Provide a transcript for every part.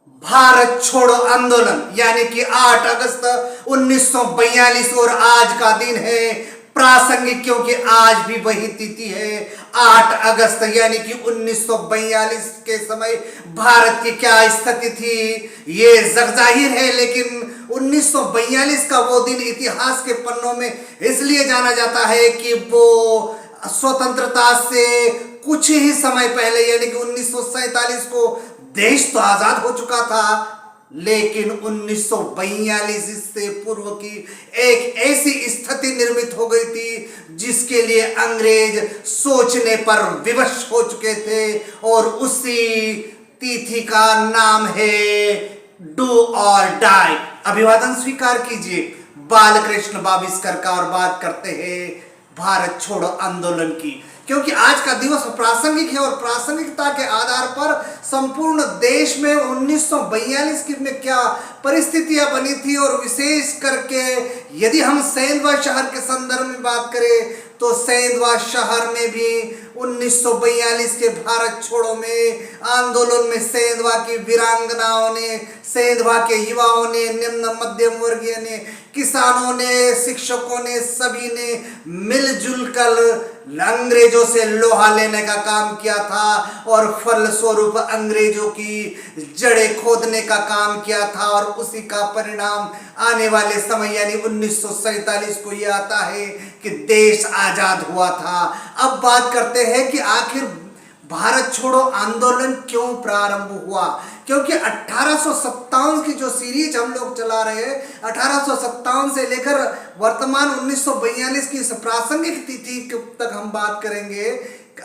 भारत छोड़ो आंदोलन यानी कि 8 अगस्त 1942 और आज का दिन है प्रासंगिक, क्योंकि आज भी वही तिथि है 8 अगस्त यानी कि 1942 के समय भारत की क्या स्थिति थी ये जगजाहिर है। लेकिन 1942 का वो दिन इतिहास के पन्नों में इसलिए जाना जाता है कि वो स्वतंत्रता से कुछ ही समय पहले यानी कि 1947 को देश तो आजाद हो चुका था, लेकिन 1942 से पूर्व की एक ऐसी स्थिति निर्मित हो गई थी जिसके लिए अंग्रेज सोचने पर विवश हो चुके थे, और उसी तिथि का नाम है डू और डाई। अभिवादन स्वीकार कीजिए बालकृष्ण बाबिस्कर का, और बात करते हैं भारत छोड़ो आंदोलन की, क्योंकि आज का दिवस प्रासंगिक है और प्रासंगिकता के आधार पर संपूर्ण देश में 1942 की में क्या परिस्थितियां बनी थी, और विशेष करके यदि हम सेंधवा शहर के संदर्भ में बात करें तो सेंधवा शहर में भी 1942 के भारत छोड़ो में आंदोलन में सेंधवा की वीरांगनाओं ने, सेंधवा के युवाओं ने, निम्न मध्यम वर्गीय ने, किसानों ने, शिक्षकों ने, सभी ने मिलजुल कर अंग्रेजों से लोहा लेने का काम किया था और फलस्वरूप अंग्रेजों की जड़ें खोदने का काम किया था, और उसी का परिणाम आने वाले समय यानी 1947 को यह आता है कि देश आजाद हुआ था। अब बात करते हैं कि आखिर भारत छोड़ो आंदोलन क्यों प्रारंभ हुआ, क्योंकि 1857 की जो सीरीज हम लोग चला रहे हैं 1857 से लेकर वर्तमान 1942 की इस प्रासंगिक तिथि तक हम बात करेंगे।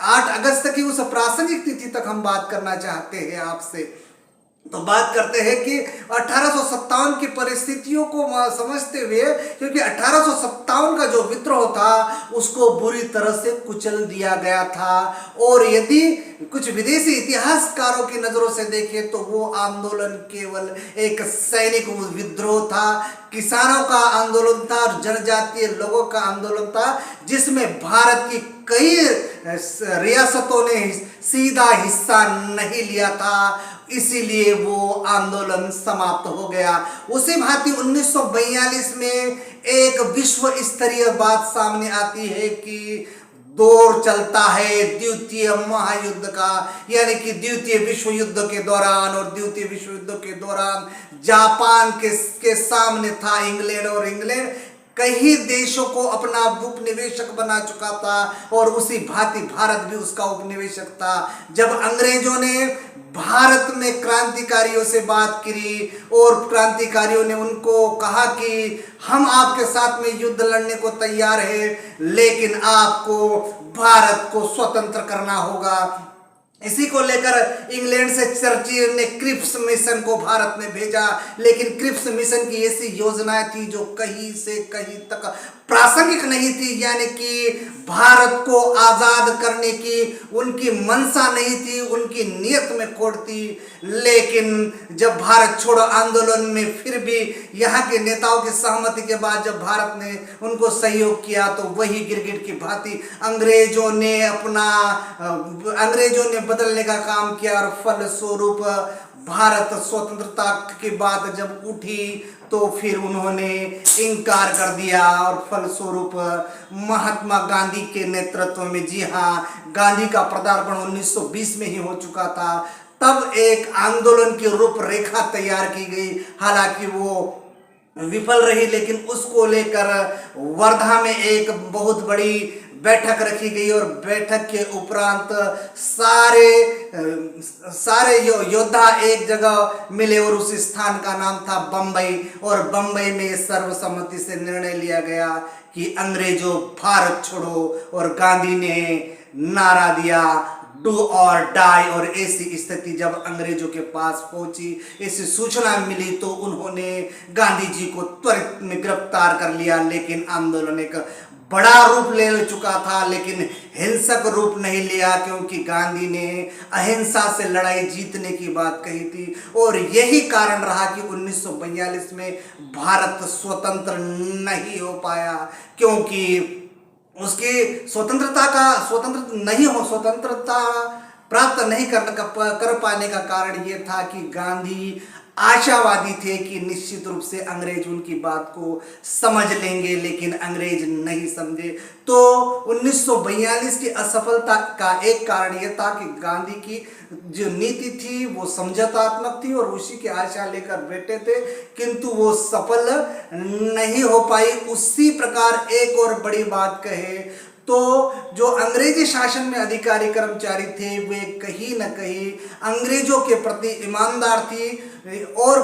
8 अगस्त की उस प्रासंगिक तिथि तक हम बात करना चाहते हैं आपसे। तो बात करते हैं कि 1857 की परिस्थितियों को समझते हुए, क्योंकि 1857 का जो विद्रोह था उसको बुरी तरह से कुचल दिया गया था, और यदि कुछ विदेशी इतिहासकारों की नजरों से देखें तो वो आंदोलन केवल एक सैनिक विद्रोह था, किसानों का आंदोलन था और जनजातीय लोगों का आंदोलन था, जिसमें भारत की कई रियासतों ने सीधा हिस्सा नहीं लिया था, इसीलिए वो आंदोलन समाप्त हो गया। उसी भांति 1942 में एक विश्व स्तरीय बात सामने आती है कि दौर चलता है द्वितीय महायुद्ध का, यानी कि द्वितीय विश्व युद्ध के दौरान, और द्वितीय विश्व युद्ध के दौरान जापान के सामने था इंग्लैंड, और इंग्लैंड कई देशों को अपना उपनिवेशक बना चुका था, और उसी भांति भारत भी उसका उपनिवेशक था। जब अंग्रेजों ने भारत में क्रांतिकारियों से बात करी और क्रांतिकारियों ने उनको कहा कि हम आपके साथ में युद्ध लड़ने को तैयार हैं, लेकिन आपको भारत को स्वतंत्र करना होगा, इसी को लेकर इंग्लैंड से चर्चिल ने क्रिप्स मिशन को भारत में भेजा, लेकिन क्रिप्स मिशन की ऐसी योजनाएं थी जो कहीं से कहीं तक प्रासंगिक नहीं थी, यानी कि भारत को आजाद करने की उनकी मंशा नहीं थी, उनकी नियत में खोट थी। लेकिन जब भारत छोड़ो आंदोलन में फिर भी यहाँ के नेताओं की सहमति के बाद जब भारत ने उनको सहयोग किया तो वही गिरगिट की भांति अंग्रेजों ने बदलने का काम किया, और फलस्वरूप भारत स्वतंत्रता की बात जब उठी तो फिर उन्होंने इनकार कर दिया, और फलस्वरूप महात्मा गांधी के नेतृत्व में, जी हाँ, गांधी का पदार्पण 1920 में ही हो चुका था, तब एक आंदोलन की रूपरेखा तैयार की गई। हालांकि वो विफल रही, लेकिन उसको लेकर वर्धा में एक बहुत बड़ी बैठक रखी गई, और बैठक के उपरांत सारे योद्धा एक जगह मिले, और उस स्थान का नाम था बम्बई, और बम्बई में सर्वसम्मति से निर्णय लिया गया कि अंग्रेजों भारत छोड़ो, और गांधी ने नारा दिया डू और डाई। और ऐसी स्थिति जब अंग्रेजों के पास पहुंची, ऐसी सूचना मिली, तो उन्होंने गांधी जी को त्वरित में गिरफ्तार कर लिया, लेकिन आंदोलन एक बड़ा रूप ले चुका था, लेकिन हिंसक रूप नहीं लिया, क्योंकि गांधी ने अहिंसा से लड़ाई जीतने की बात कही थी, और यही कारण रहा कि 1942 में भारत स्वतंत्र नहीं हो पाया, क्योंकि उसकी स्वतंत्रता प्राप्त नहीं कर पाने का कारण ये था कि गांधी आशावादी थे कि निश्चित रूप से अंग्रेज उनकी बात को समझ लेंगे, लेकिन अंग्रेज नहीं समझे। तो 1942 की असफलता का एक कारण यह था कि गांधी की जो नीति थी वो समझौतात्मक थी और उसी की आशा लेकर बैठे थे, किंतु वो सफल नहीं हो पाई। उसी प्रकार एक और बड़ी बात कहे तो जो अंग्रेजी शासन में अधिकारी कर्मचारी थे वे कहीं न कहीं अंग्रेजों के प्रति ईमानदार थी और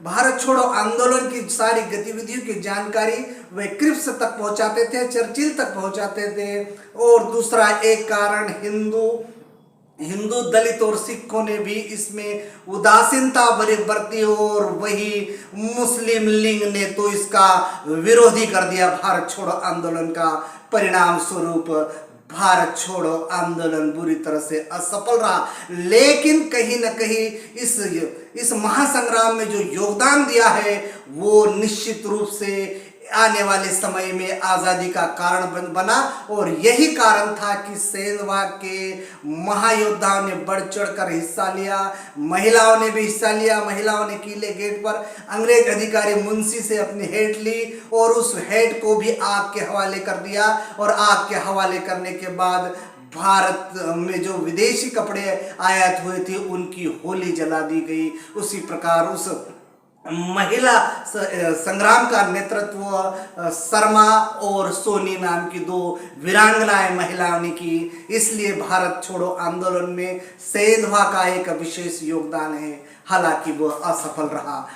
भारत छोड़ो आंदोलन की सारी गतिविधियों की जानकारी वे क्रिप्स तक पहुंचाते थे, चर्चिल तक पहुंचाते थे। और दूसरा एक कारण हिंदू दलित और सिखों ने भी इसमें उदासीनता बरती और वही मुस्लिम लीग ने तो इसका विरोधी कर दिया। भारत छोड़ो आंदोलन का परिणाम स्वरूप भारत छोड़ो आंदोलन बुरी तरह से असफल रहा, लेकिन कहीं न कहीं इस महासंग्राम में जो योगदान दिया है वो निश्चित रूप से आने वाले समय में आज़ादी का कारण बना। और यही कारण था कि सेंधवा के महायोद्धाओं ने बढ़ चढ़कर हिस्सा लिया, महिलाओं ने भी हिस्सा लिया। महिलाओं ने किले गेट पर अंग्रेज अधिकारी मुंशी से अपनी हेड ली और उस हेड को भी आग के हवाले कर दिया और आग के हवाले करने के बाद भारत में जो विदेशी कपड़े आयात हुए थे उनकी होली जला दी गई। उसी प्रकार उस महिला संग्राम का नेतृत्व शर्मा और सोनी नाम की दो वीरांगनाएं महिलाओं ने की। इसलिए भारत छोड़ो आंदोलन में सेंधवा का एक विशेष योगदान है, हालांकि वह असफल रहा।